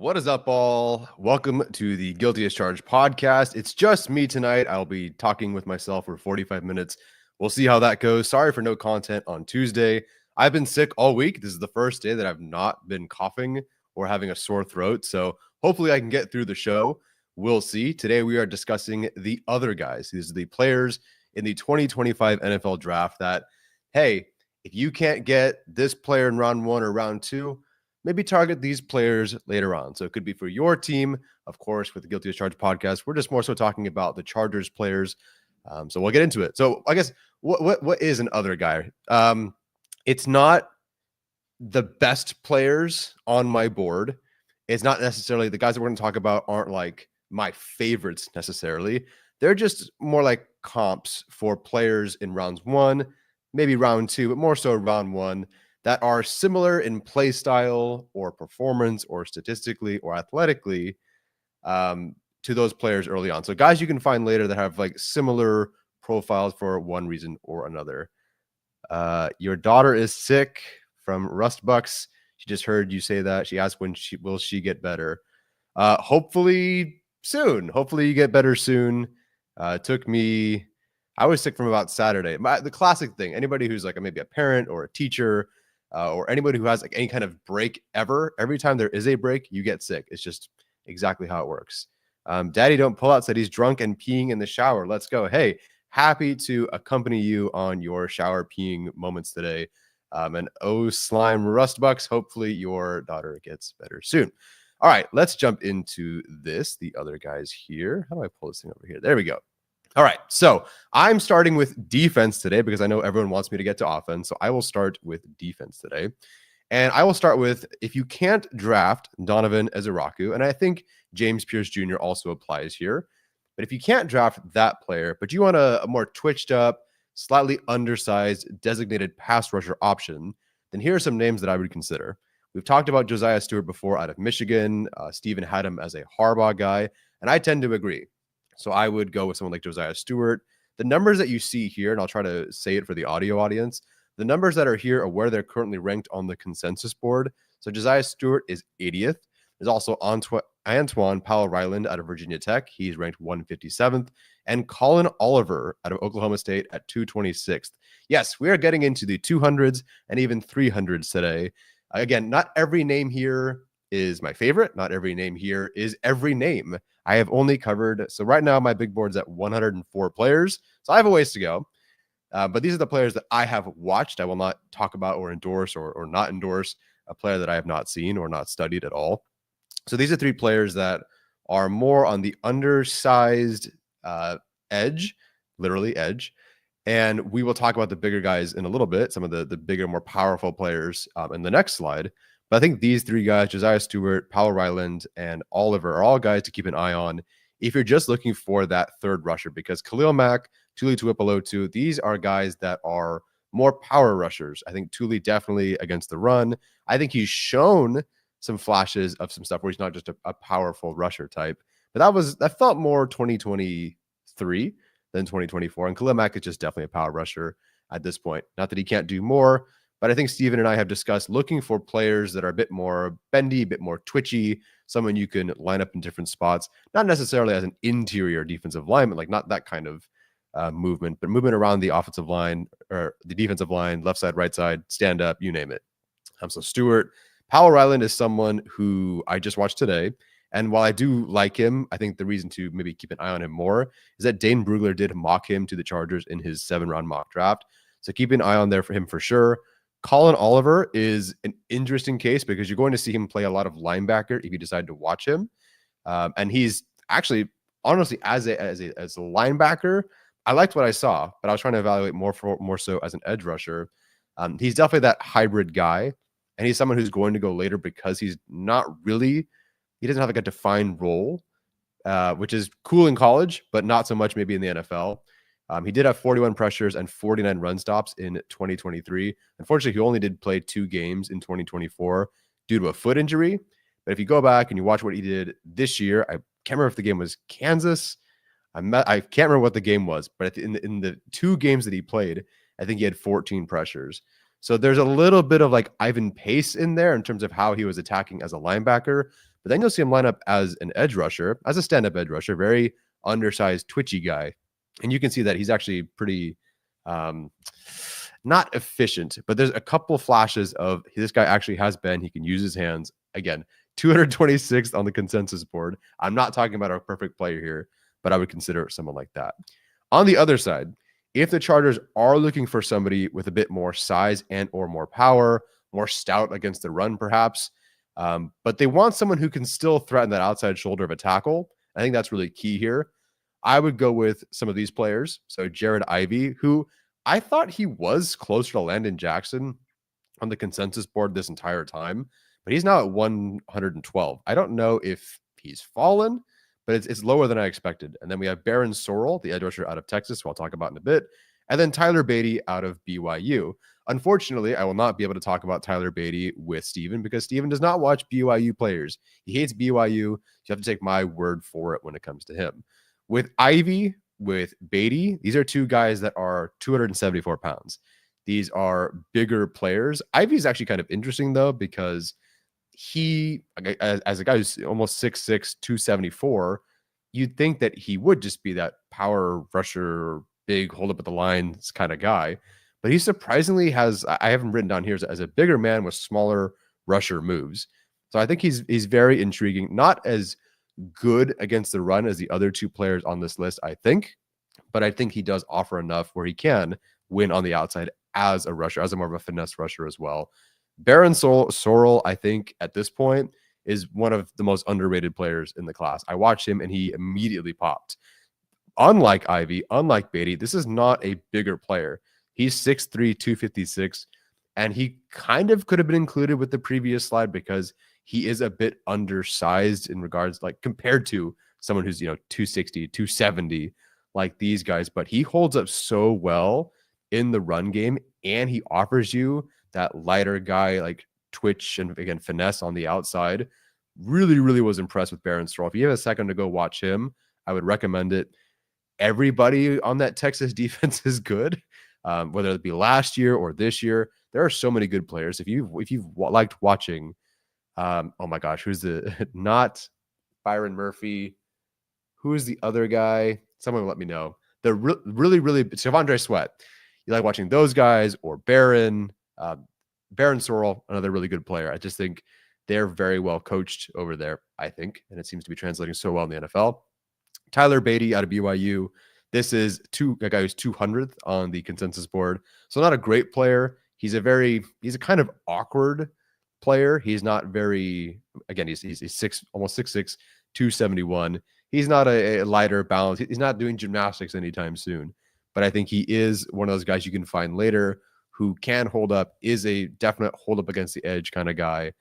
What is up, all? Welcome to the Guilty as Charged podcast. It's just me tonight. I'll be talking with myself for 45 minutes. We'll see how that goes. Sorry for no content on Tuesday. I've been sick all week. This is the first day that I've not been coughing or having a sore throat. So hopefully I can get through the show. We'll see. Today we are discussing the other guys. These are the players in the 2025 NFL draft that, hey, if you can't get this player in round 1 or round 2, maybe target these players later on. So it could be for your team. Of course, with the Guilty as Charged podcast, we're just more so talking about the Chargers players. So we'll get into it. So I guess what is an other guy? It's not the best players on my board. It's not necessarily the guys that we're going to talk about aren't like my favorites necessarily. They're just more like comps for players in rounds 1, maybe round 2, but more so round 1 that are similar in play style or performance or statistically or athletically to those players early on. So guys you can find later that have like similar profiles for one reason or another. Your daughter is sick from Rust Bucks. She just heard you say that. She asked when will she get better? Hopefully soon. Hopefully you get better soon. I was sick from about Saturday. The classic thing, anybody who's like maybe a parent or a teacher or anybody who has like any kind of break ever, every time there is a break, you get sick. It's just exactly how it works. Daddy Don't Pull Out said he's drunk and peeing in the shower. Let's go. Hey, happy to accompany you on your shower peeing moments today. And slime Rust Bucks, hopefully your daughter gets better soon. All right, let's jump into this. The other guys here. How do I pull this thing over here? There we go. All right, so I'm starting with defense today because I know everyone wants me to get to offense. So I will start with defense today. And I will start with, if you can't draft Donovan Eziraku, and I think James Pierce Jr. also applies here, but if you can't draft that player, but you want a more twitched up, slightly undersized, designated pass rusher option, then here are some names that I would consider. We've talked about Josiah Stewart before out of Michigan. Steven had him as a Harbaugh guy, and I tend to agree. So I would go with someone like Josiah Stewart. The numbers that you see here, and I'll try to say it for the audio audience, the numbers that are here are where they're currently ranked on the consensus board. So Josiah Stewart is 80th. There's also Antoine Powell-Ryland out of Virginia Tech. He's ranked 157th. And Colin Oliver out of Oklahoma State at 226th. Yes, we are getting into the 200s and even 300s today. Again, not every name here is my favorite. Not every name here is every name. I have only covered, so right now my big board's at 104 players. So I have a ways to go. But these are the players that I have watched. I will not talk about or endorse or not endorse a player that I have not seen or not studied at all. So these are 3 players that are more on the undersized edge, literally edge. And we will talk about the bigger guys in a little bit, some of the bigger, more powerful players in the next slide. But I think these 3 guys, Josiah Stewart, Powell-Ryland, and Oliver, are all guys to keep an eye on if you're just looking for that third rusher, because Khalil Mack, Tuli Tuipulotu, these are guys that are more power rushers. I think Tuli definitely against the run. I think he's shown some flashes of some stuff where he's not just a powerful rusher type. But that felt more 2023 than 2024. And Khalil Mack is just definitely a power rusher at this point. Not that he can't do more, but I think Steven and I have discussed looking for players that are a bit more bendy, a bit more twitchy, someone you can line up in different spots, not necessarily as an interior defensive lineman, like not that kind of movement, but movement around the offensive line or the defensive line, left side, right side, stand up, you name it. So Stewart, Powell-Ryland is someone who I just watched today. And while I do like him, I think the reason to maybe keep an eye on him more is that Dane Brugler did mock him to the Chargers in his 7-round mock draft. So keep an eye on there for him for sure. Colin Oliver is an interesting case because you're going to see him play a lot of linebacker if you decide to watch him. And he's actually, honestly, as a linebacker, I liked what I saw, but I was trying to evaluate more so as an edge rusher. He's definitely that hybrid guy, and he's someone who's going to go later because he doesn't have like a defined role, which is cool in college, but not so much maybe in the NFL. He did have 41 pressures and 49 run stops in 2023. Unfortunately, he only did play 2 games in 2024 due to a foot injury. But if you go back and you watch what he did this year, I can't remember if the game was Kansas. I can't remember what the game was, but in the 2 games that he played, I think he had 14 pressures. So there's a little bit of like Ivan Pace in there in terms of how he was attacking as a linebacker. But then you'll see him line up as an edge rusher, as a stand-up edge rusher, very undersized, twitchy guy. And you can see that he's actually pretty not efficient, but there's a couple flashes of this guy actually has been. He can use his hands. Again, 226th on the consensus board. I'm not talking about a perfect player here, but I would consider someone like that. On the other side, if the Chargers are looking for somebody with a bit more size and or more power, more stout against the run perhaps, but they want someone who can still threaten that outside shoulder of a tackle, I think that's really key here. I would go with some of these players. So Jared Ivey, who I thought he was closer to Landon Jackson on the consensus board this entire time, but he's now at 112. I don't know if he's fallen, but it's lower than I expected. And then we have Baron Sorrell, the edge rusher out of Texas, who I'll talk about in a bit, and then Tyler Beatty out of BYU. Unfortunately, I will not be able to talk about Tyler Beatty with Steven because Steven does not watch BYU players. He hates BYU. You have to take my word for it when it comes to him. With Ivy, with Beatty, these are two guys that are 274 pounds. These are bigger players. Ivy's actually kind of interesting, though, because he, as a guy who's almost 6'6", 274, you'd think that he would just be that power rusher, big, hold up at the lines kind of guy. But he surprisingly has, I haven't written down here, as a bigger man with smaller rusher moves. So I think he's very intriguing. Not as good against the run as the other two players on this list, I think. But I think he does offer enough where he can win on the outside as a rusher, as a more of a finesse rusher as well. Baron Sorrell, I think at this point, is one of the most underrated players in the class. I watched him and he immediately popped. Unlike Ivy, unlike Beatty, this is not a bigger player. He's 6'3", 256, and he kind of could have been included with the previous slide because he is a bit undersized in regards, like compared to someone who's, 260, 270, like these guys, but he holds up so well in the run game, and he offers you that lighter guy, like twitch and again, finesse on the outside. Really, really was impressed with Baron Sorrell. If you have a second to go watch him, I would recommend it. Everybody on that Texas defense is good, whether it be last year or this year. There are so many good players. If you've liked watching, oh my gosh, who's the not Byron Murphy? Who is the other guy? Someone let me know. The really, really Savondre Sweat. You like watching those guys or Baron Sorrell, another really good player. I just think they're very well coached over there, I think, and it seems to be translating so well in the NFL. Tyler Beatty out of BYU. This is a guy who's 200th on the consensus board. So not a great player. He's a kind of awkward player. He's not very, again, he's almost 6'6", 271. He's not a lighter balance. He's not doing gymnastics anytime soon. But I think he is one of those guys you can find later who can hold up, is a definite hold up against the edge kind of guy.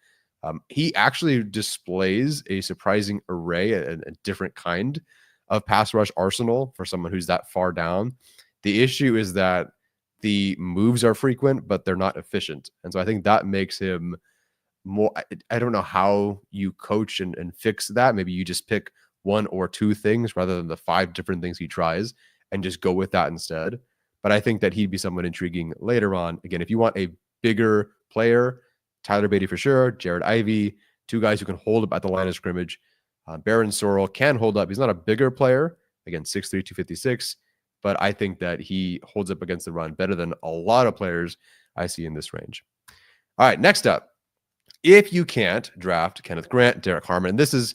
He actually displays a surprising array, a different kind of pass rush arsenal for someone who's that far down. The issue is that the moves are frequent, but they're not efficient. And so I think that makes him more, I don't know how you coach and fix that. Maybe you just pick one or two things rather than the 5 different things he tries and just go with that instead. But I think that he'd be somewhat intriguing later on. Again, if you want a bigger player, Tyler Beatty for sure, Jared Ivey, two guys who can hold up at the line of scrimmage. Baron Sorrell can hold up. He's not a bigger player. Again, 6'3", 256. But I think that he holds up against the run better than a lot of players I see in this range. All right, next up. If you can't draft Kenneth Grant, Derek Harmon, this is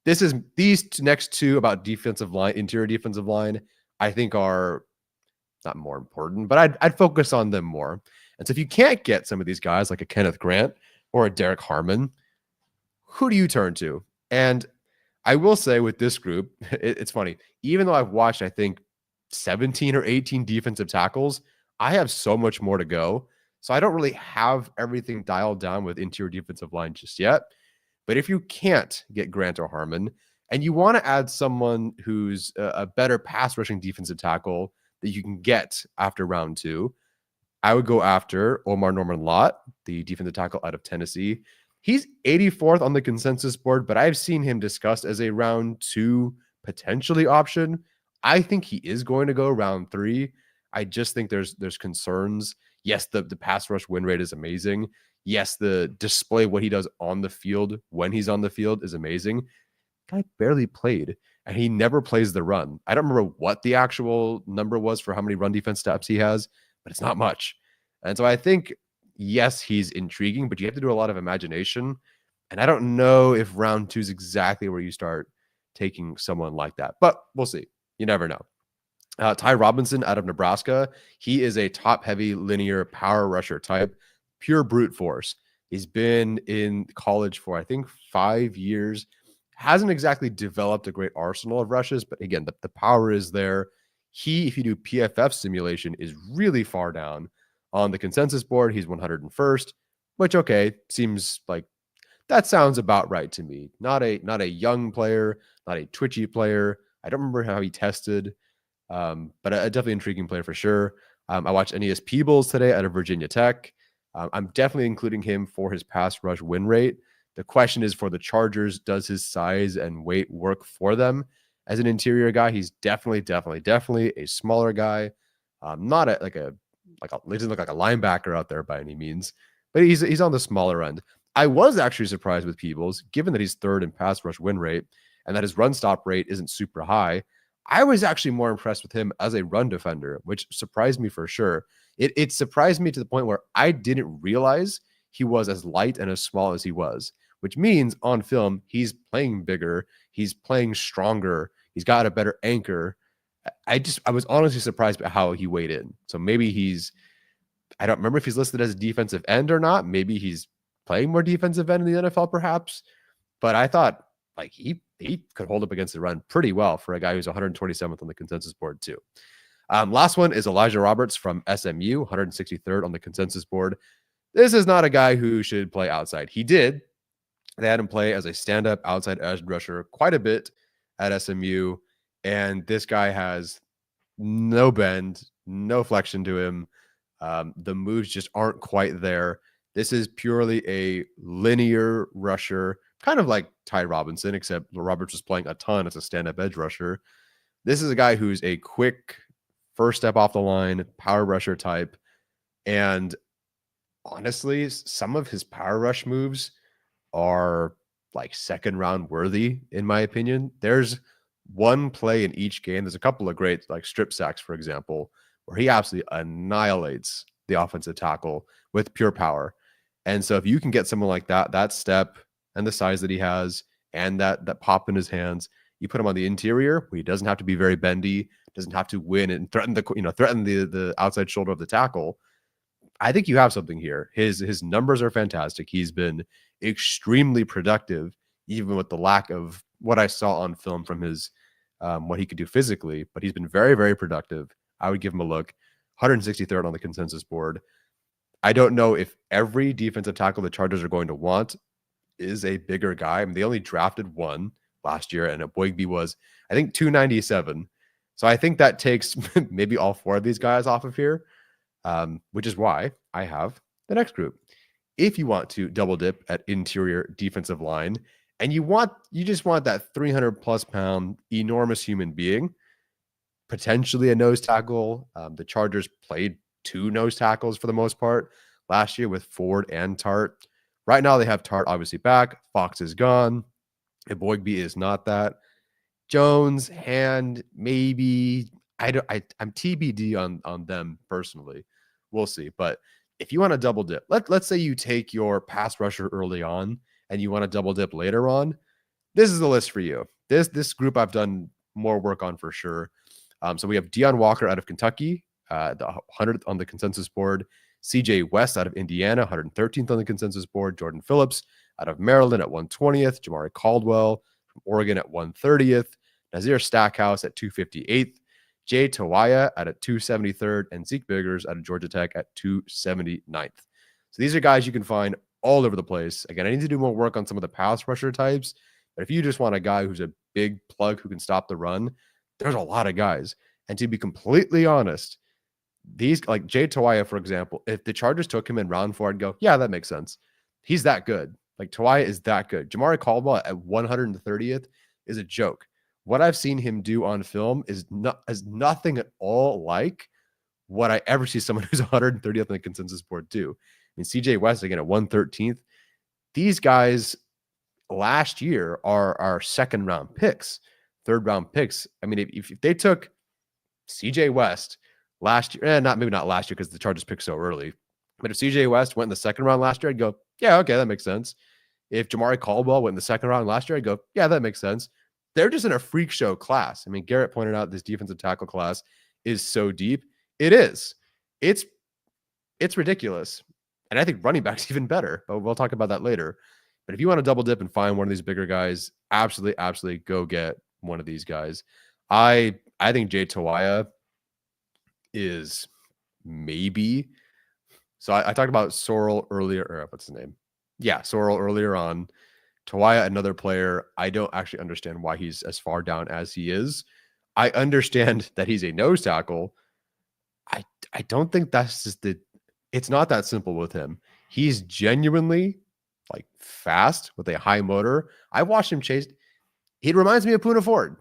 these next two about defensive line, interior defensive line, I think are not more important, but I'd focus on them more. And so if you can't get some of these guys like a Kenneth Grant or a Derek Harmon, who do you turn to? And I will say with this group, it's funny. Even though I've watched, I think, 17 or 18 defensive tackles, I have so much more to go. So I don't really have everything dialed down with interior defensive line just yet. But if you can't get Grant or Harmon, and you want to add someone who's a better pass rushing defensive tackle that you can get after round 2, I would go after Omar Norman Lott, the defensive tackle out of Tennessee. He's 84th on the consensus board, but I've seen him discussed as a round 2 potentially option. I think he is going to go round 3. I just think there's concerns. Yes, the pass rush win rate is amazing. Yes, the display what he does on the field when he's on the field is amazing. Guy barely played, and he never plays the run. I don't remember what the actual number was for how many run defense steps he has, but it's not much. And so I think, yes, he's intriguing, but you have to do a lot of imagination. And I don't know if round 2 is exactly where you start taking someone like that, but we'll see. You never know. Ty Robinson out of Nebraska. He is a top heavy linear power rusher type, pure brute force. He's been in college for, I think, 5 years. Hasn't exactly developed a great arsenal of rushes, but again, the power is there. He, if you do PFF simulation, is really far down on the consensus board. He's 101st, which, okay, seems like that sounds about right to me. Not a young player, not a twitchy player. I don't remember how he tested, but a definitely intriguing player for sure. I watched Aeneas Peebles today out of Virginia Tech. I'm definitely including him for his pass rush win rate. The question is for the Chargers, does his size and weight work for them as an interior guy? He's definitely a smaller guy. Not a, like a he doesn't look like a linebacker out there by any means, but he's on the smaller end. I was actually surprised with Peebles, given that he's third in pass rush win rate and that his run stop rate isn't super high. I was actually more impressed with him as a run defender, which surprised me for sure. It surprised me to the point where I didn't realize he was as light and as small as he was, which means on film, he's playing bigger, he's playing stronger, he's got a better anchor. I was honestly surprised by how he weighed in. So maybe I don't remember if he's listed as a defensive end or not. Maybe he's playing more defensive end in the NFL, perhaps. But I thought like he could hold up against the run pretty well for a guy who's 127th on the consensus board too. Last one is Elijah Roberts from SMU, 163rd on the consensus board. This is not a guy who should play outside. He did. They had him play as a stand-up outside edge rusher quite a bit at SMU, and this guy has no bend, no flexion to him. The moves just aren't quite there. This is purely a linear rusher, kind of like Ty Robinson, except Roberts was playing a ton as a stand-up edge rusher. This is a guy who's a quick first step off the line, power rusher type. And honestly, some of his power rush moves are like second round worthy, in my opinion. There's one play in each game. There's a couple of great like strip sacks, for example, where he absolutely annihilates the offensive tackle with pure power. And so if you can get someone like that step and the size that he has and that pop in his hands, you put him on the interior where he doesn't have to be very bendy, doesn't have to win and threaten the outside shoulder of the tackle. I think you have something here. His numbers are fantastic. He's been extremely productive, even with the lack of what I saw on film from his what he could do physically. But he's been very, very productive. I would give him a look. 163rd on the consensus board. I don't know if every defensive tackle the Chargers are going to want is a bigger guy. I mean, they only drafted one last year, and Boygby was, I think, 297. So I think that takes maybe all four of these guys off of here, which is why I have the next group. If you want to double dip at interior defensive line, and you just want that 300 plus pound enormous human being, potentially a nose tackle. The Chargers played two nose tackles for the most part last year with Ford and Tart. Right now they have Tart obviously back. Fox is gone. Boygby is not that. Jones, Hand, maybe. I'm TBD on them personally. We'll see. But if you want to double dip, let's say you take your pass rusher early on and you want to double dip later on, this is the list for you. This group I've done more work on for sure. So we have Deion Walker out of Kentucky, the 100th on the consensus board. CJ West out of Indiana, 113th on the consensus board. Jordan Phillips out of Maryland at 120th. Jamari Caldwell from Oregon at 130th. Nazir Stackhouse at 258th. Jay Tawaya at 273rd. And Zeke Biggers out of Georgia Tech at 279th. So these are guys you can find all over the place. Again, I need to do more work on some of the pass rusher types. But if you just want a guy who's a big plug who can stop the run, there's a lot of guys. And to be completely honest, these like Jay Tawaya, for example, if the Chargers took him in round 4, I'd go, yeah, that makes sense. He's that good. Like Tawaya is that good. Jamari Caldwell at 130th is a joke. What I've seen him do on film is nothing at all like what I ever see someone who's 130th on the consensus board do. mean, CJ West again at 113th. These guys last year are our second round picks, third round picks. I mean, if they took CJ West last year, maybe not last year because the Chargers picked so early, but if CJ West went in the second round last year, I'd go, yeah, okay, that makes sense. If Jamari Caldwell went in the second round last year, I'd go, yeah, that makes sense. They're just in a freak show class. I mean, Garrett pointed out this defensive tackle class is so deep. It is. It's ridiculous. And I think running back's even better, but we'll talk about that later. But if you want to double dip and find one of these bigger guys, absolutely go get one of these guys. I think Jay Tawaya is maybe. So I talked about Sorrell earlier, or what's his name? Yeah, Sorrell earlier on. Tawaya, another player. I don't actually understand why he's as far down as he is. I understand that he's a nose tackle. I don't think that's just it's not that simple with him. He's genuinely like fast with a high motor. I watched him chase. He reminds me of Poona Ford,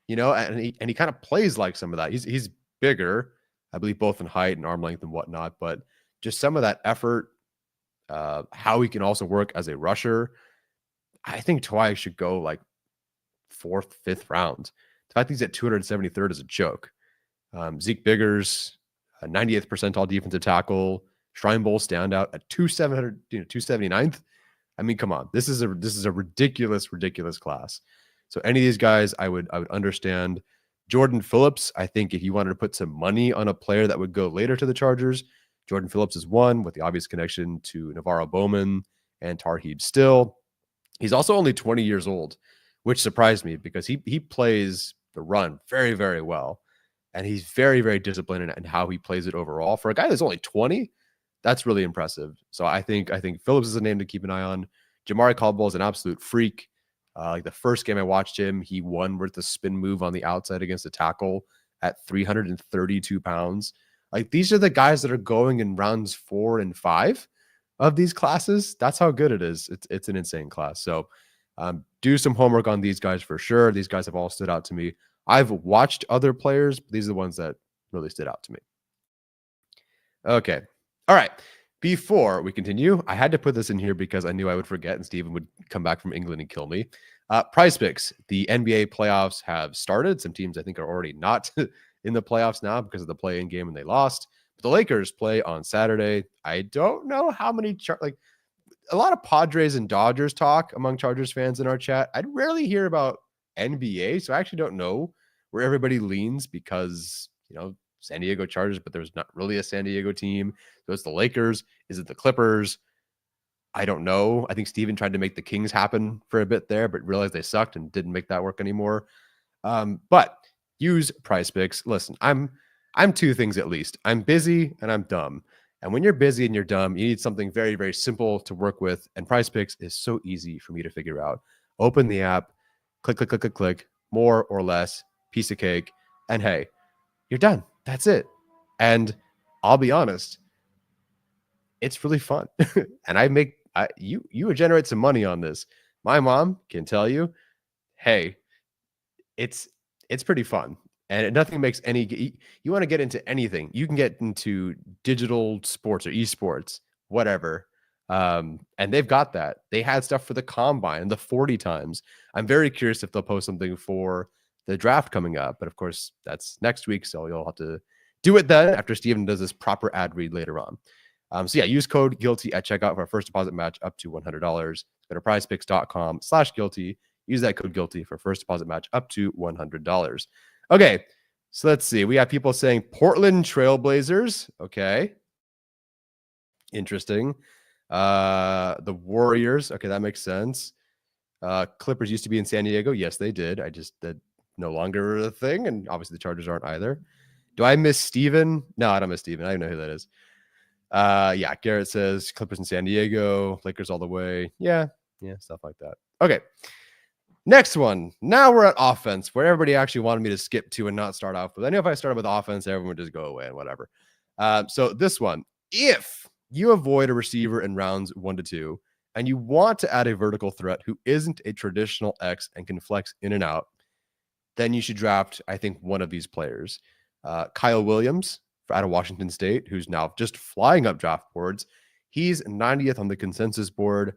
and he kind of plays like some of that. He's bigger, I believe, both in height and arm length and whatnot, but just some of that effort, how he can also work as a rusher. I think Tawai should go like 4th, 5th round. The fact that he's at 273rd is a joke. Zeke Biggers, 98th percentile defensive tackle, Shrine Bowl standout at 279th. I mean, come on. This is a ridiculous class. So any of these guys, I would understand. Jordan Phillips, I think if you wanted to put some money on a player that would go later to the Chargers, Jordan Phillips is one with the obvious connection to Navarro Bowman and Tarheeb Still. He's also only 20 years old, which surprised me because he plays the run very, very well. And he's very, very disciplined in how he plays it overall. For a guy that's only 20, that's really impressive. So I think Phillips is a name to keep an eye on. Jamari Caldwell is an absolute freak. Like the first game I watched him, he won with the spin move on the outside against a tackle at 332 pounds. Like these are the guys that are going in rounds 4 and 5 of these classes. That's how good it is. It's an insane class. So do some homework on these guys for sure. These guys have all stood out to me. I've watched other players, but these are the ones that really stood out to me. Okay. All right. Before we continue, I had to put this in here because I knew I would forget and Steven would come back from England and kill me. Prize Picks. The NBA playoffs have started. Some teams I think are already not in the playoffs now because of the play-in game and they lost. But the Lakers play on Saturday. I don't know how many a lot of Padres and Dodgers talk among Chargers fans in our chat. I'd rarely hear about NBA, so I actually don't know where everybody leans because, San Diego Chargers, but there's not really a San Diego team. So it's the Lakers. Is it the Clippers? I don't know. I think Steven tried to make the Kings happen for a bit there, but realized they sucked and didn't make that work anymore. But use Prize Picks. Listen, I'm two things at least. I'm busy and I'm dumb. And when you're busy and you're dumb, you need something very, very simple to work with. And Prize Picks is so easy for me to figure out. Open the app, click, more or less, piece of cake. And hey, you're done. That's it. And I'll be honest, it's really fun. And you would generate some money on this. My mom can tell you, hey, it's pretty fun. And nothing makes you want to get into anything. You can get into digital sports or esports, whatever. And they've got that. They had stuff for the combine, the 40 times. I'm very curious if they'll post something for the draft coming up. But of course, that's next week. So you'll have to do it then after Steven does this proper ad read later on. So yeah, use code GUILTY at checkout for our first deposit match up to $100. Go to prizepicks.com/guilty. Use that code GUILTY for first deposit match up to $100. Okay, so let's see. We have people saying Portland Trailblazers. Okay. Interesting. The Warriors. Okay, that makes sense. Clippers used to be in San Diego. Yes, they did. That no longer a thing. And obviously the Chargers aren't either. Do I miss Steven? No, I don't miss Steven. I don't know who that is. Yeah, Garrett says Clippers in San Diego, Lakers all the way. Yeah, stuff like that. Okay. Next one. Now we're at offense, where everybody actually wanted me to skip to and not start off with. I know if I started with offense, everyone would just go away and whatever. So this one, if you avoid a receiver in rounds 1 to 2, and you want to add a vertical threat who isn't a traditional X and can flex in and out, then you should draft, I think, one of these players. Kyle Williams out of Washington State, who's now just flying up draft boards. He's 90th on the consensus board.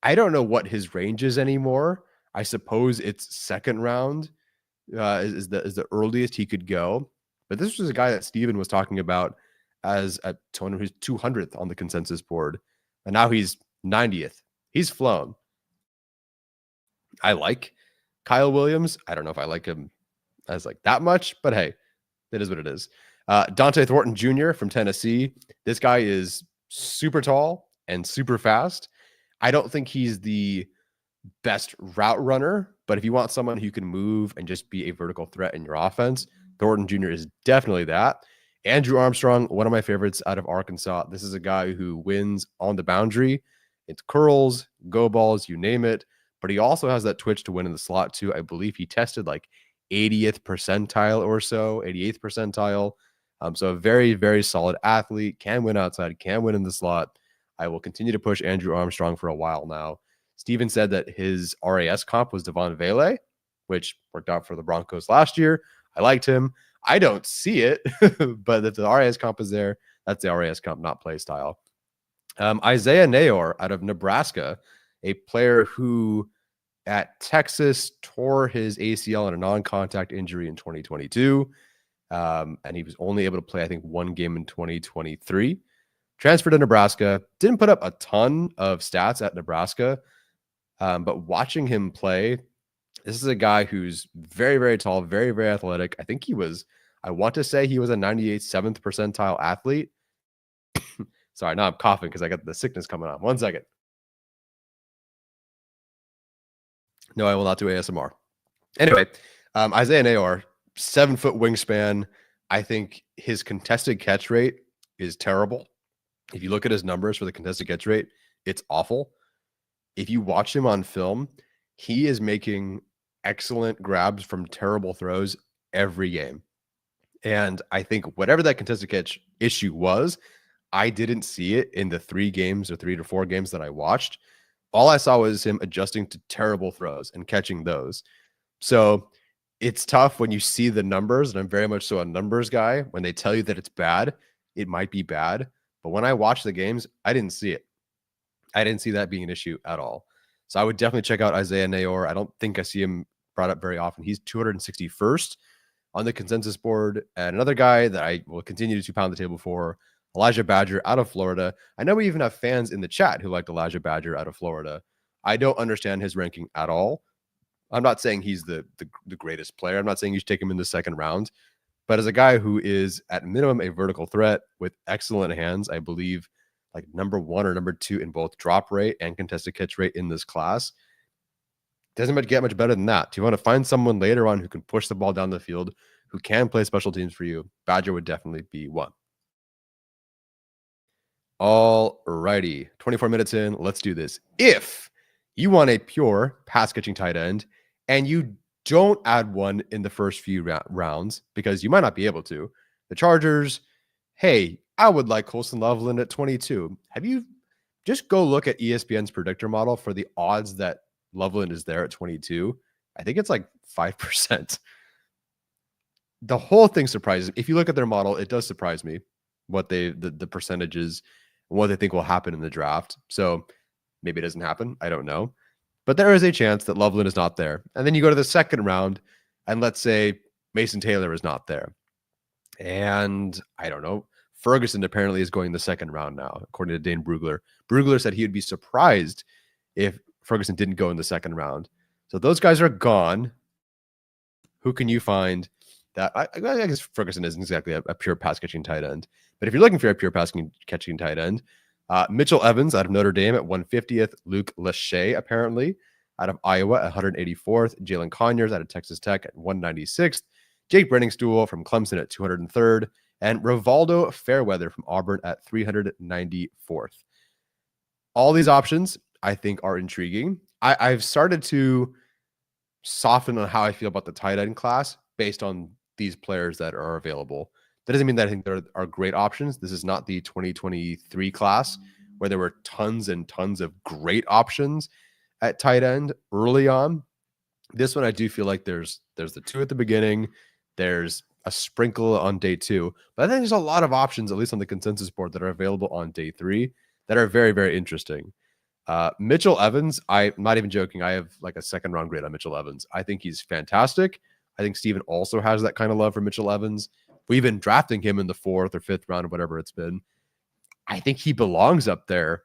I don't know what his range is anymore. I suppose it's second round is the earliest he could go. But this was a guy that Steven was talking about as a someone who's 200th on the consensus board, and now he's 90th. He's flown. I like Kyle Williams. I don't know if I like him as like that much, but hey, it is what it is. Dante Thornton Jr. from Tennessee. This guy is super tall and super fast. I don't think he's the best route runner, but if you want someone who can move and just be a vertical threat in your offense, Thornton Jr. is definitely that. Andrew Armstrong, one of my favorites out of Arkansas. This is a guy who wins on the boundary. It's curls, go balls, you name it. But he also has that twitch to win in the slot too. I believe he tested like 80th percentile or so, 88th percentile. So a very, very solid athlete, can win outside, can win in the slot. I will continue to push Andrew Armstrong for a while now. Steven said that his RAS comp was Devon Vele, which worked out for the Broncos last year. I liked him. I don't see it, but if the RAS comp is there, that's the RAS comp, not play style. Isaiah Nayor out of Nebraska, a player who at Texas tore his ACL in a non-contact injury in 2022. And he was only able to play, I think, one game in 2023. Transferred to Nebraska, didn't put up a ton of stats at Nebraska, but watching him play, this is a guy who's very, very tall, very, very athletic. I think I want to say he was a 98th, 7th percentile athlete. Sorry, now I'm coughing because I got the sickness coming on. 1 second. No, I will not do ASMR. Anyway, Isaiah Nayor, 7-foot wingspan. I think his contested catch rate is terrible. If you look at his numbers for the contested catch rate, it's awful. If you watch him on film, he is making excellent grabs from terrible throws every game. And I think whatever that contested catch issue was, I didn't see it in the 3 games or 3 to 4 games that I watched. All I saw was him adjusting to terrible throws and catching those. So it's tough when you see the numbers, and I'm very much so a numbers guy. When they tell you that it's bad, it might be bad. But when I watch the games, I didn't see it. I didn't see that being an issue at all. So I would definitely check out Isaiah Nayor. I don't think I see him brought up very often. He's 261st on the consensus board. And another guy that I will continue to pound the table for, Elijah Badger out of Florida. I know we even have fans in the chat who liked Elijah Badger out of Florida. I don't understand his ranking at all. I'm not saying he's the greatest player. I'm not saying you should take him in the second round. But as a guy who is at minimum a vertical threat with excellent hands, I believe like number 1 or number 2 in both drop rate and contested catch rate in this class, doesn't get much better than that. Do you want to find someone later on who can push the ball down the field, who can play special teams for you? Badger would definitely be one. All righty, 24 minutes in. Let's do this. If you want a pure pass catching tight end and you don't add one in the first few rounds because you might not be able to, the Chargers, hey, I would like Colson Loveland at 22. Have you just go look at ESPN's predictor model for the odds that Loveland is there at 22? I think it's like 5%. The whole thing surprises me. If you look at their model, it does surprise me what the percentages and what they think will happen in the draft. So maybe it doesn't happen. I don't know. But there is a chance that Loveland is not there. And then you go to the second round, and let's say Mason Taylor is not there. And I don't know. Ferguson apparently is going the second round now, according to Dane Brugler. Brugler said he would be surprised if Ferguson didn't go in the second round. So those guys are gone. Who can you find that? I guess Ferguson isn't exactly a pure pass catching tight end. But if you're looking for a pure pass catching tight end, Mitchell Evans out of Notre Dame at 150th. Luke Lachey, apparently, out of Iowa at 184th. Jalen Conyers out of Texas Tech at 196th. Jake Brenningstool from Clemson at 203rd. And Rivaldo Fairweather from Auburn at 394th. All these options, I think, are intriguing. I've started to soften on how I feel about the tight end class based on these players that are available. That doesn't mean that I think there are great options. This is not the 2023 class where there were tons and tons of great options at tight end early on. This one, I do feel like there's the 2 at the beginning. There's a sprinkle on day 2. But I think there's a lot of options, at least on the consensus board, that are available on day 3 that are very, very interesting. Mitchell Evans, I'm not even joking. I have like a second round grade on Mitchell Evans. I think he's fantastic. I think Steven also has that kind of love for Mitchell Evans. We've been drafting him in the 4th or 5th round or whatever it's been. I think he belongs up there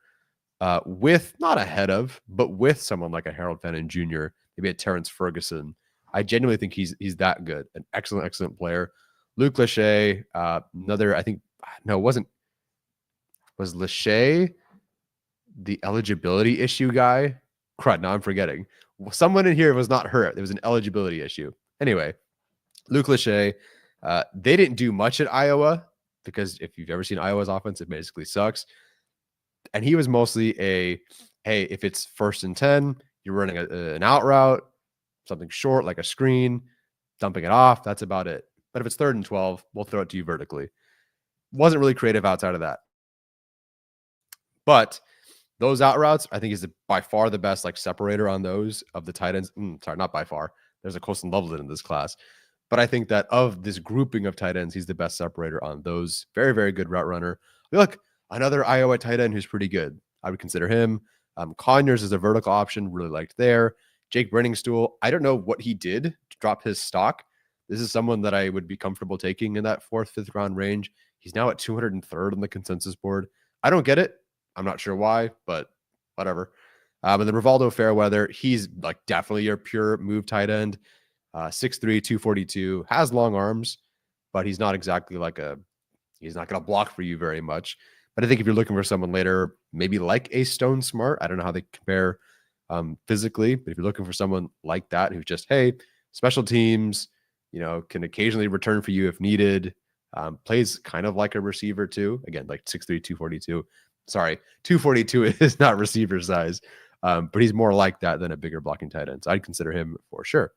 with, not ahead of, but with someone like a Harold Fannin Jr., maybe a Terrence Ferguson. I genuinely think he's that good. An excellent, excellent player. Luke Lachey, another, I think, no, it wasn't, was Lachey the eligibility issue guy? Crud, now I'm forgetting. Someone in here was not hurt. There was an eligibility issue. Anyway, Luke Lachey, they didn't do much at Iowa because if you've ever seen Iowa's offense, it basically sucks. And he was mostly a, hey, if it's 1st and 10, you're running an out route, something short like a screen, dumping it off. That's about it. But if it's 3rd and 12, we'll throw it to you vertically. Wasn't really creative outside of that. But those out routes, I think, is by far the best like separator on those of the tight ends. Sorry, not by far. There's a Colson Loveland in this class. But I think that of this grouping of tight ends, he's the best separator on those. Very, very good route runner. Look, another Iowa tight end who's pretty good. I would consider him. Conyers is a vertical option. Really liked there. Jake Brenningstool, I don't know what he did to drop his stock. This is someone that I would be comfortable taking in that 4th, 5th round range. He's now at 203rd on the consensus board. I don't get it. I'm not sure why, but whatever. And then Rivaldo Fairweather, he's like definitely your pure move tight end. 6'3", 242, has long arms, but he's not exactly like he's not going to block for you very much. But I think if you're looking for someone later, maybe like a Stone Smart, I don't know how they compare physically, but if you're looking for someone like that who's just, hey, special teams, can occasionally return for you if needed, plays kind of like a receiver too. Again, like 6'3", 242. Sorry, 242 is not receiver size, but he's more like that than a bigger blocking tight end. So I'd consider him for sure.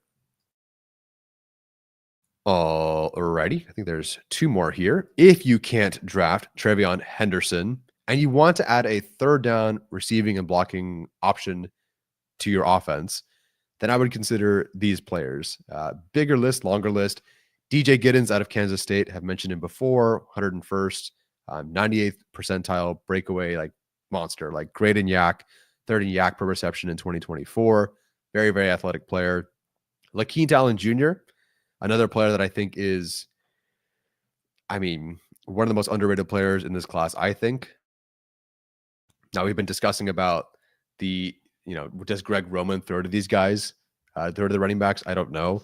Alrighty, I think there's 2 more here. If you can't draft Trevion Henderson and you want to add a 3rd down receiving and blocking option to your offense, then I would consider these players. Bigger list, longer list. DJ Giddens out of Kansas State, have mentioned him before, 101st. 98th percentile breakaway, like monster, like great in yak, 3rd in yak per reception in 2024. Very, very athletic player. Lakeem Allen Jr., another player that I think is, one of the most underrated players in this class, I think. Now, we've been discussing about does Greg Roman throw to these guys, throw to the running backs? I don't know.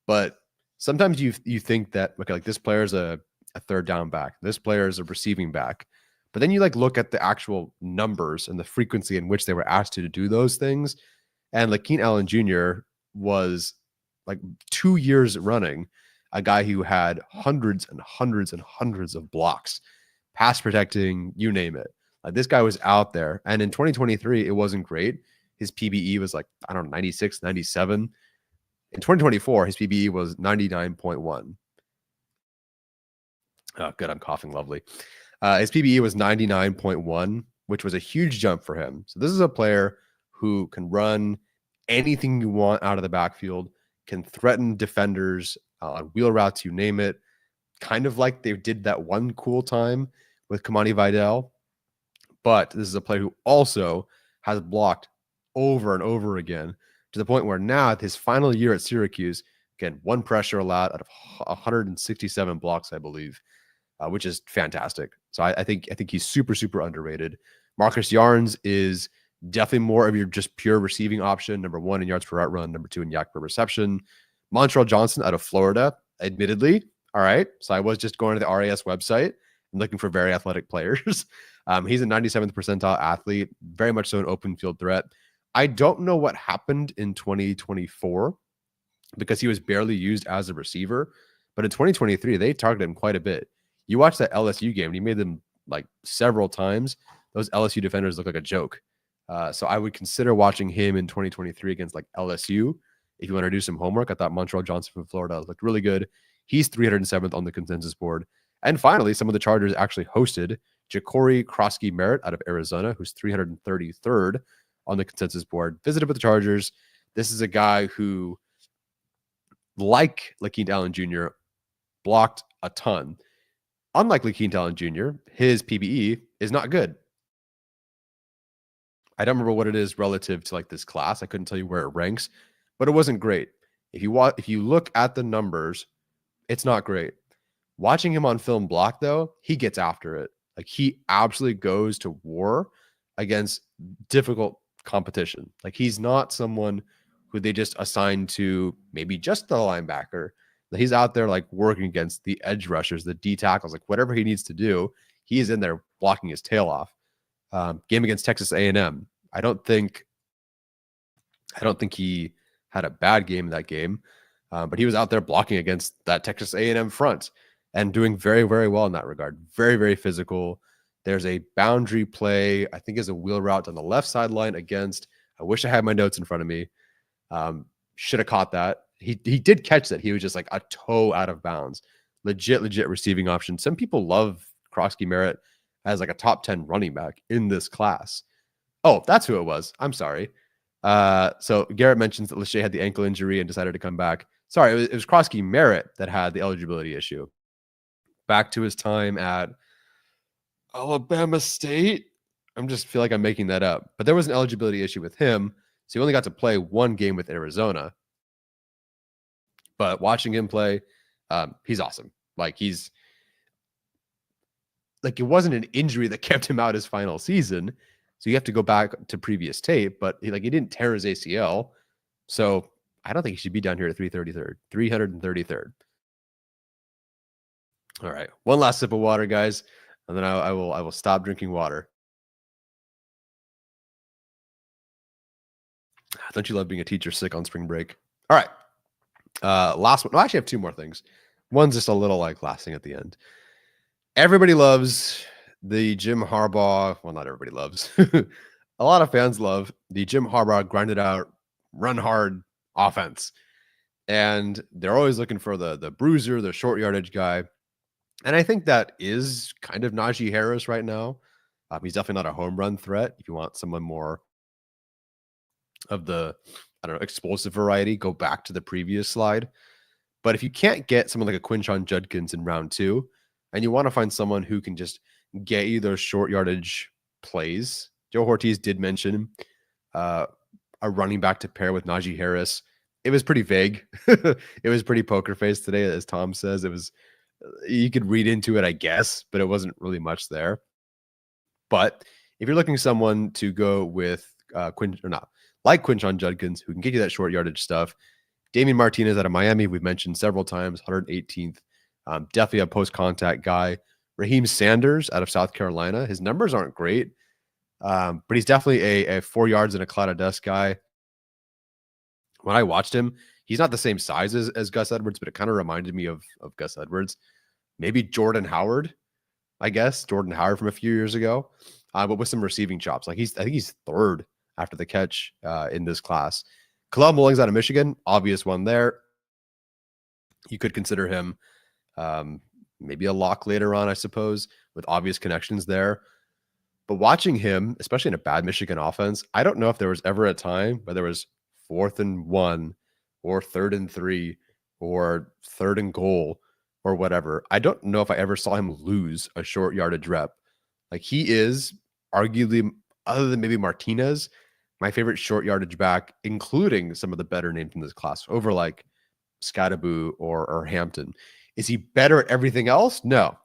But sometimes you think that, okay, like this player is a 3rd down back. This player is a receiving back. But then you look at the actual numbers and the frequency in which they were asked to do those things. And Lakeem Allen Jr. was 2 years running a guy who had hundreds and hundreds and hundreds of blocks, pass protecting, you name it. This guy was out there. And in 2023, it wasn't great. His PBE was 96, 97. In 2024, his PBE was 99.1. Oh, good. I'm coughing. Lovely. His PBE was 99.1, which was a huge jump for him. So this is a player who can run anything you want out of the backfield, can threaten defenders on wheel routes, you name it. Kind of like they did that one cool time with Kamani Vidal. But this is a player who also has blocked over and over again to the point where now at his final year at Syracuse, again, 1 pressure allowed out of 167 blocks, I believe. Which is fantastic. So I think he's super, super underrated. Marcus Yarns is definitely more of your just pure receiving option. Number 1 in yards per route run, number 2 in yak per reception. Montreal Johnson out of Florida, admittedly. All right. So I was just going to the RAS website and looking for very athletic players. He's a 97th percentile athlete, very much so an open field threat. I don't know what happened in 2024 because he was barely used as a receiver. But in 2023, they targeted him quite a bit. You watch that LSU game, and he made them several times. Those LSU defenders look like a joke. So I would consider watching him in 2023 against LSU. If you want to do some homework, I thought Montreal Johnson from Florida looked really good. He's 307th on the consensus board. And finally, some of the Chargers actually hosted Ja'Cory Krosky Merritt out of Arizona, who's 333rd on the consensus board. Visited with the Chargers. This is a guy who, like Lakeem Allen Jr., blocked a ton. Unlike Lakeem Talon Jr., his PBE is not good. I don't remember what it is relative to like this class. I couldn't tell you where it ranks, but it wasn't great. If you look at the numbers, it's not great. Watching him on film block though, he gets after it. Like he absolutely goes to war against difficult competition. Like he's not someone who they just assign to maybe just the linebacker. He's out there like working against the edge rushers, the D tackles, like whatever he needs to do. He is in there blocking his tail off. Game against Texas A&M. I don't think he had a bad game in that game, but he was out there blocking against that Texas A&M front and doing very, very well in that regard. Very, very physical. There's a boundary play, I think is a wheel route on the left sideline against, I wish I had my notes in front of me. Should have caught that. He did catch that. He was just like a toe out of bounds. Legit receiving option. Some people love Krosky Merritt as like a top 10 running back in this class. Oh, that's who it was. I'm sorry. So Garrett mentions that Lachey had the ankle injury and decided to come back. Sorry, it was Krosky Merritt that had the eligibility issue. Back to his time at Alabama State. I'm just feel like I'm making that up. But there was an eligibility issue with him. So he only got to play one game with Arizona. But watching him play, he's awesome. Like it wasn't an injury that kept him out his final season. So you have to go back to previous tape, but he didn't tear his ACL. So I don't think he should be down here at 333rd. All right. One last sip of water, guys. And then I will stop drinking water. Don't you love being a teacher sick on spring break? All right. Last one. I actually have two more things. One's just a little like last thing at the end. Everybody loves the Jim Harbaugh. Well, not everybody loves. A lot of fans love the Jim Harbaugh grinded out, run hard offense. And they're always looking for the bruiser, the short yardage guy. And I think that is kind of Najee Harris right now. He's definitely not a home run threat. If you want someone more of the, explosive variety, go back to the previous slide. But if you can't get someone like a Quinshon Judkins in round 2, and you want to find someone who can just get you those short yardage plays, Joe Ortiz did mention a running back to pair with Najee Harris. It was pretty vague. It was pretty poker face today, as Tom says. It was, you could read into it, I guess, but it wasn't really much there. But if you're looking for someone to go with Quinshon Judkins, who can get you that short yardage stuff, Damian Martinez out of Miami, we've mentioned several times, 118th. Definitely a post-contact guy. Raheem Sanders out of South Carolina. His numbers aren't great, but he's definitely a 4 yards in a cloud of dust guy. When I watched him, he's not the same size as Gus Edwards, but it kind of reminded me of Gus Edwards. Maybe Jordan Howard, I guess. Jordan Howard from a few years ago, but with some receiving chops. I think he's third after the catch in this class. Kalel Mullings out of Michigan, obvious one there. You could consider him maybe a lock later on, I suppose, with obvious connections there. But watching him, especially in a bad Michigan offense, I don't know if there was ever a time where there was 4th and 1 or 3rd and 3 or 3rd and goal or whatever. I don't know if I ever saw him lose a short yardage rep. Like he is arguably, other than maybe Martinez, my favorite short yardage back, including some of the better names in this class over like Scadaboo or Hampton. Is he better at everything else? No.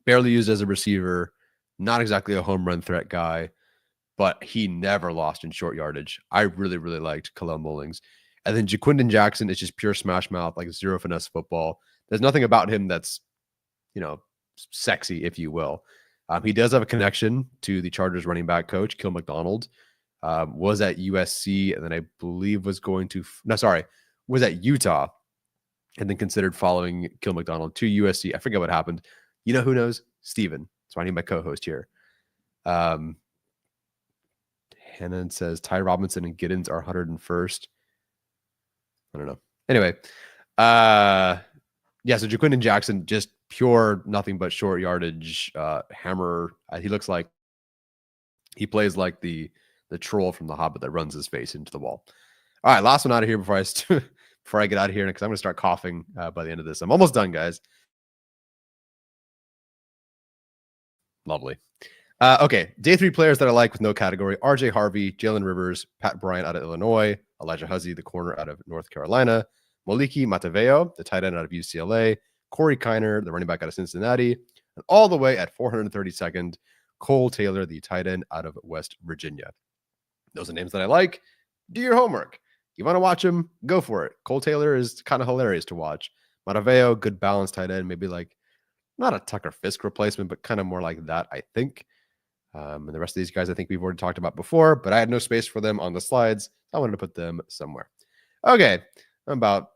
Barely used as a receiver. Not exactly a home run threat guy, but he never lost in short yardage. I really, really liked Kalel Mullings. And then Jaquindon Jackson is just pure smash mouth, like zero finesse football. There's nothing about him that's, sexy, if you will. He does have a connection to the Chargers running back coach, Kill McDonald. Was at USC, and then I believe was at Utah, and then considered following Kill McDonald to USC. I forget what happened. You know who knows? Steven. That's why I need my co-host here. Hannon says Ty Robinson and Giddens are 101st. I don't know. Anyway, so Jaquindon Jackson, just pure nothing but short yardage hammer. He plays like the troll from The Hobbit that runs his face into the wall. All right, last one out of here before before I get out of here, because I'm going to start coughing by the end of this. I'm almost done, guys. Lovely. Okay, day 3 players that I like with no category: RJ Harvey, Jalen Rivers, Pat Bryant out of Illinois, Elijah Huzzy, the corner out of North Carolina, Moliki Mataveo, the tight end out of UCLA, Corey Kiner, the running back out of Cincinnati, and all the way at 432nd, Cole Taylor, the tight end out of West Virginia. Those are names that I like. Do your homework. You want to watch him? Go for it. Cole Taylor is kind of hilarious to watch. Mataveo, good balanced tight end, maybe like not a Tucker Fisk replacement, but kind of more like that, I think. And the rest of these guys, I think we've already talked about before, but I had no space for them on the slides. So I wanted to put them somewhere. Okay, I'm about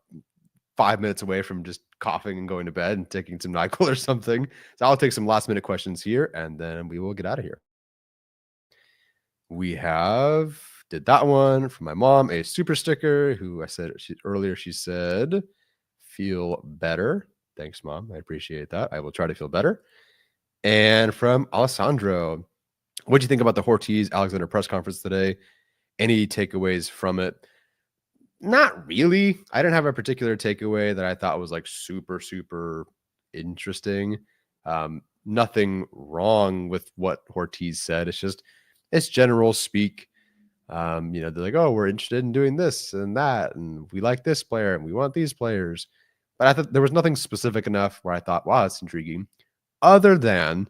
5 minutes away from just coughing and going to bed and taking some NyQuil or something. So I'll take some last minute questions here, and then we will get out of here. We did that one from my mom, a super sticker who I said earlier, she said, feel better. Thanks, Mom. I appreciate that. I will try to feel better. And from Alessandro, what do you think about the Ortiz-Alexander press conference today? Any takeaways from it? Not really. I didn't have a particular takeaway that I thought was like super, super interesting. Nothing wrong with what Ortiz said. It's general speak. They're like, oh, we're interested in doing this and that, and we like this player and we want these players. But I thought there was nothing specific enough where I thought, wow, that's intriguing. Other than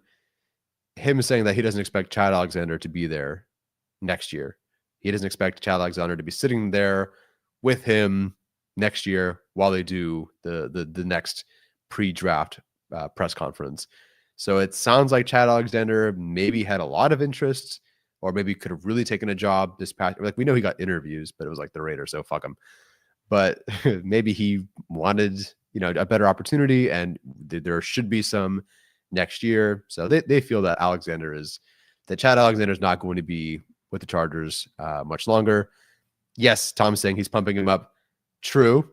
him saying that he doesn't expect Chad Alexander to be there next year. He doesn't expect Chad Alexander to be sitting there with him next year while they do the next pre-draft press conference. So it sounds like Chad Alexander maybe had a lot of interest, or maybe could have really taken a job this past. Like, we know he got interviews, but it was like the Raiders, so fuck him. But maybe he wanted, a better opportunity, and there should be some next year. So they feel that Chad Alexander is not going to be with the Chargers much longer. Yes, Tom's saying he's pumping him up. True.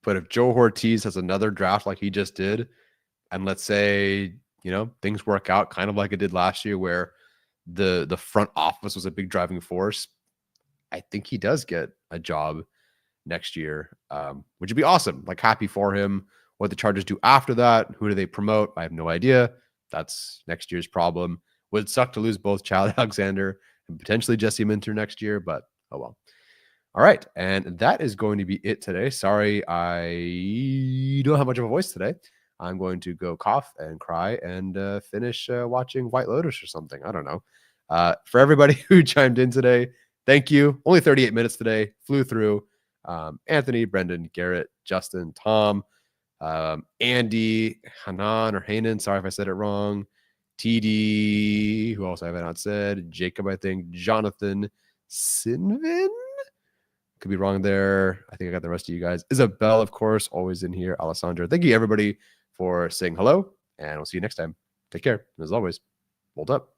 But if Joe Ortiz has another draft like he just did, and let's say, things work out kind of like it did last year, where the front office was a big driving force, I think he does get a job next year, which would be awesome. Like, happy for him. What the Chargers do after that, who do they promote? I have no idea. That's next year's problem. Would suck to lose both Chad Alexander and potentially Jesse Minter next year, but oh well. All right, and that is going to be it today. Sorry, I don't have much of a voice today. I'm going to go cough and cry and finish watching White Lotus or something. I don't know. For everybody who chimed in today, thank you. Only 38 minutes today. Flew through. Anthony, Brendan, Garrett, Justin, Tom, Andy, Hanan, sorry if I said it wrong, TD, who else I have not said, Jacob, I think, Jonathan, Sinvin, could be wrong there. I think I got the rest of you guys. Isabel, of course, always in here. Alessandra, thank you everybody for saying hello, and we'll see you next time. Take care, and as always, hold up.